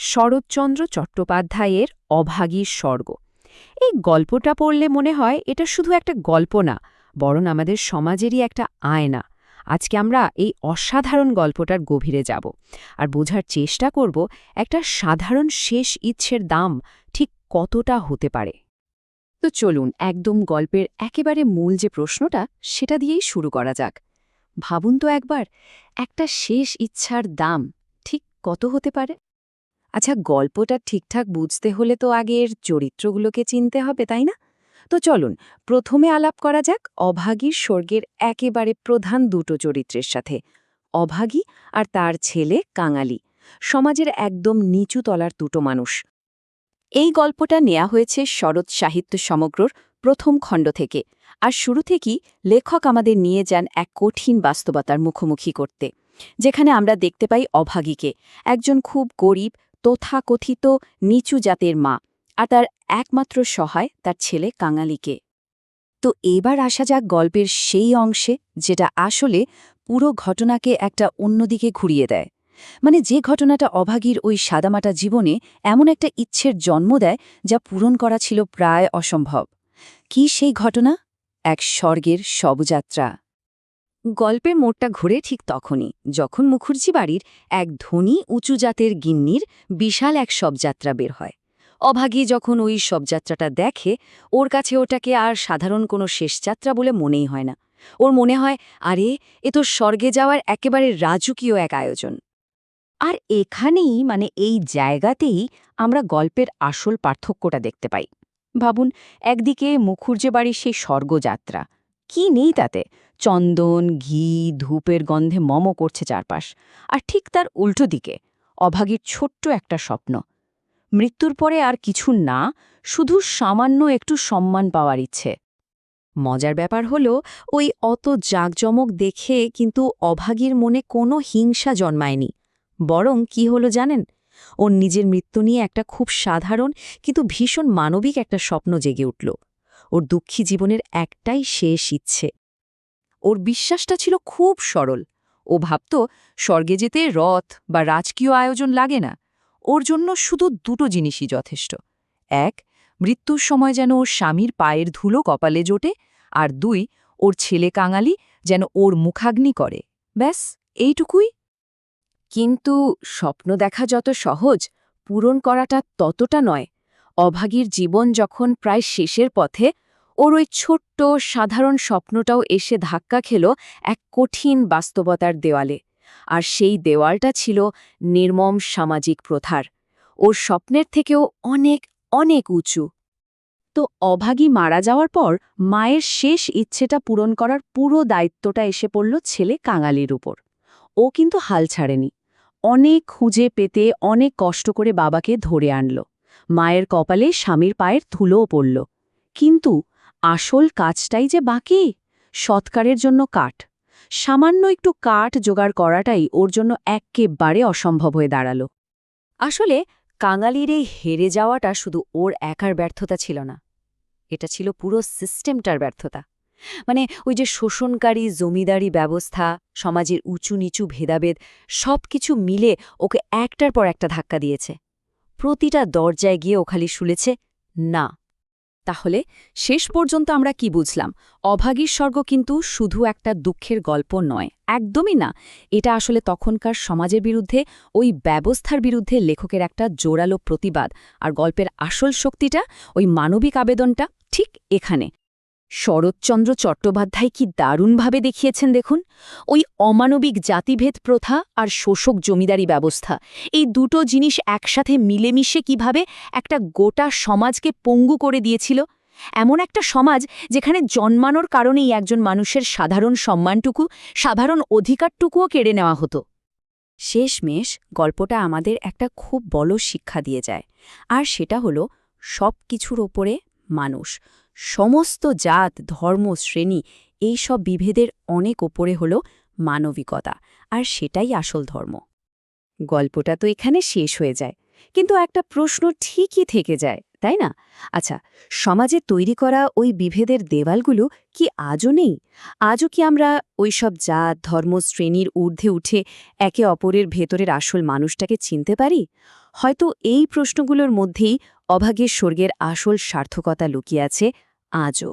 শরৎচন্দ্র চট্টোপাধ্যায়ের অভাগীর স্বর্গ। এই গল্পটা পড়লে মনে হয় এটা শুধু একটা গল্প না, বরং আমাদের সমাজেরই একটা আয়না। আজকে আমরা এই অসাধারণ গল্পটার গভীরে যাব আর বোঝার চেষ্টা করব একটা সাধারণ শেষ ইচ্ছের দাম ঠিক কতটা হতে পারে। তো চলুন একদম গল্পের একেবারে মূল যে প্রশ্নটা সেটা দিয়েই শুরু করা যাক। ভাবুন তো একবার, একটা শেষ ইচ্ছার দাম ঠিক কত হতে পারে? আচ্ছা, গল্পটা ঠিকঠাক বুঝতে হলে তো আগের চরিত্রগুলোকে চিনতে হবে, তাই না? তো চলুন প্রথমে আলাপ করা যাক অভাগীর স্বর্গের একেবারে প্রধান দুটো চরিত্রের সাথে, অভাগী আর তার ছেলে কাঙালি, সমাজের একদম নিচু তলার দুটো মানুষ। এই গল্পটা নেয়া হয়েছে শরৎ সাহিত্য সমগ্রর প্রথম খণ্ড থেকে, আর শুরু থেকেই লেখক আমাদের নিয়ে যান এক কঠিন বাস্তবতার মুখোমুখি করতে, যেখানে আমরা দেখতে পাই অভাগীকে, একজন খুব গরিব তথাকথিত নিচু জাতের মা, আর তার একমাত্র সহায় তার ছেলে কাঙালিকে। তো এবার আসা যাক গল্পের সেই অংশে যেটা আসলে পুরো ঘটনাকে একটা অন্যদিকে ঘুরিয়ে দেয়। মানে যে ঘটনাটা অভাগীর ওই সাদামাটা জীবনে এমন একটা ইচ্ছের জন্ম দেয় যা পূরণ করা ছিল প্রায় অসম্ভব। কি সেই ঘটনা? এক স্বর্গের শবযাত্রা। গল্পের মোড়টা ঘুরে ঠিক তখনই, যখন মুখুর্জি বাড়ির এক ধনী উঁচু জাতের গিন্নির বিশাল এক শবযাত্রা বের হয়। অভাগী যখন ওই শবযাত্রাটা দেখে, ওর কাছে ওটাকে আর সাধারণ কোনো শেষযাত্রা বলে মনেই হয় না। ওর মনে হয়, আরে এ তো স্বর্গে যাওয়ার একেবারে রাজকীয় এক আয়োজন। আর এখানেই, মানে এই জায়গাতেই আমরা গল্পের আসল পার্থক্যটা দেখতে পাই। ভাবুন, একদিকে মুখুর্জে বাড়ির সেই স্বর্গযাত্রা, কি নেই তাতে, চন্দন ঘি ধূপের গন্ধে মম করছে চারপাশ। আর ঠিক তার উল্টো দিকে অভাগীর ছোট্ট একটা স্বপ্ন, মৃত্যুর পরে আর কিছু না, শুধু সামান্য একটু সম্মান পাওয়ার ইচ্ছে। মজার ব্যাপার হলো, ওই অত জাঁকজমক দেখে কিন্তু অভাগীর মনে কোনো হিংসা জন্মায়নি। বরং কি হলো জানেন, ওর নিজের মৃত্যু নিয়ে একটা খুব সাধারণ কিন্তু ভীষণ মানবিক একটা স্বপ্ন জেগে উঠল। ওর দুঃখী জীবনের একটাই শেষ ইচ্ছে। ওর বিশ্বাসটা ছিল খুব সরল। ও ভাবত, স্বর্গে যেতে রথ বা রাজকীয় আয়োজন লাগে না, ওর জন্য শুধু দুটো জিনিসই যথেষ্ট। এক, মৃত্যুর সময় যেন ওর স্বামীর পায়ের ধুলো কপালে জোটে, আর দুই, ওর ছেলে কাঙালি যেন ওর মুখাগ্নি করে। ব্যাস, এইটুকুই। কিন্তু স্বপ্ন দেখা যত সহজ, পূরণ করাটা ততটা নয়। অভাগীর জীবন যখন প্রায় শেষের পথে, ওর ওই ছোট্ট সাধারণ স্বপ্নটাও এসে ধাক্কা খেল এক কঠিন বাস্তবতার দেওয়ালে। আর সেই দেওয়ালটা ছিল নির্মম সামাজিক প্রথার। ওর স্বপ্নের থেকেও অনেক অনেক উঁচু। তো অভাগী মারা যাওয়ার পর মায়ের শেষ ইচ্ছেটা পূরণ করার পুরো দায়িত্বটা এসে পড়ল ছেলে কাঙালির উপর। ও কিন্তু হাল ছাড়েনি। অনেক খুঁজে পেতে অনেক কষ্ট করে বাবাকে ধরে আনল। মায়ের কপালে স্বামীর পায়ের ধুলোও পড়ল। কিন্তু আসল কাজটাই যে বাকি, সৎকারের জন্য কাঠ। সামান্য একটু কাঠ জোগাড় করাটাই ওর জন্য একেবারে অসম্ভব হয়ে দাঁড়াল। আসলে কাঙালির এই হেরে যাওয়াটা শুধু ওর একার ব্যর্থতা ছিল না, এটা ছিল পুরো সিস্টেমটার ব্যর্থতা। মানে ওই যে শোষণকারী জমিদারি ব্যবস্থা, সমাজের উঁচু নিচু ভেদাভেদ, সব কিছু মিলে ওকে একটার পর একটা ধাক্কা দিয়েছে। প্রতিটা দরজায় গিয়ে ও খালি শুনেছে না। তাহলে শেষ পর্যন্ত আমরা কি বুঝলাম? অভাগীর স্বর্গ কিন্তু শুধু একটা দুঃখের গল্প নয়, একদমই না। এটা আসলে তখনকার সমাজের বিরুদ্ধে, ওই ব্যবস্থার বিরুদ্ধে লেখকের একটা জোরালো প্রতিবাদ। আর গল্পের আসল শক্তিটা, ওই মানবিক আবেদনটা ঠিক এখানে। শরৎচন্দ্র চট্টোপাধ্যায় কি দারুণভাবে দেখিয়েছেন দেখুন। ওই অমানবিক জাতিভেদ প্রথা আর শোষক জমিদারি ব্যবস্থা, এই দুটো জিনিস একসাথে মিলেমিশে কিভাবে একটা গোটা সমাজকে পঙ্গু করে দিয়েছিল। এমন একটা সমাজ যেখানে জন্মানোর কারণেই একজন মানুষের সাধারণ সম্মানটুকু, সাধারণ অধিকারটুকুও কেড়ে নেওয়া হতো। শেষমেশ গল্পটা আমাদের একটা খুব বড় শিক্ষা দিয়ে যায়, আর সেটা হলো সব কিছুর ওপরে মানুষ, সমস্ত জাত ধর্ম শ্রেণী, এই সব বিভেদের অনেক ওপরে হলো মানবিকতা, আর সেটাই আসল ধর্ম। গল্পটা তো এখানে শেষ হয়ে যায়, কিন্তু একটা প্রশ্ন ঠিকই থেকে যায়, তাই না? আচ্ছা, সমাজে তৈরি করা ওই বিভেদের দেওয়ালগুলো কি আজও নেই? আজও কি আমরা ওইসব জাত ধর্ম শ্রেণীর ঊর্ধ্বে উঠে একে অপরের ভেতরের আসল মানুষটাকে চিনতে পারি? হয়তো এই প্রশ্নগুলোর মধ্যেই অভাগীর স্বর্গের আসল সার্থকতা লুকিয়ে আছে আজও।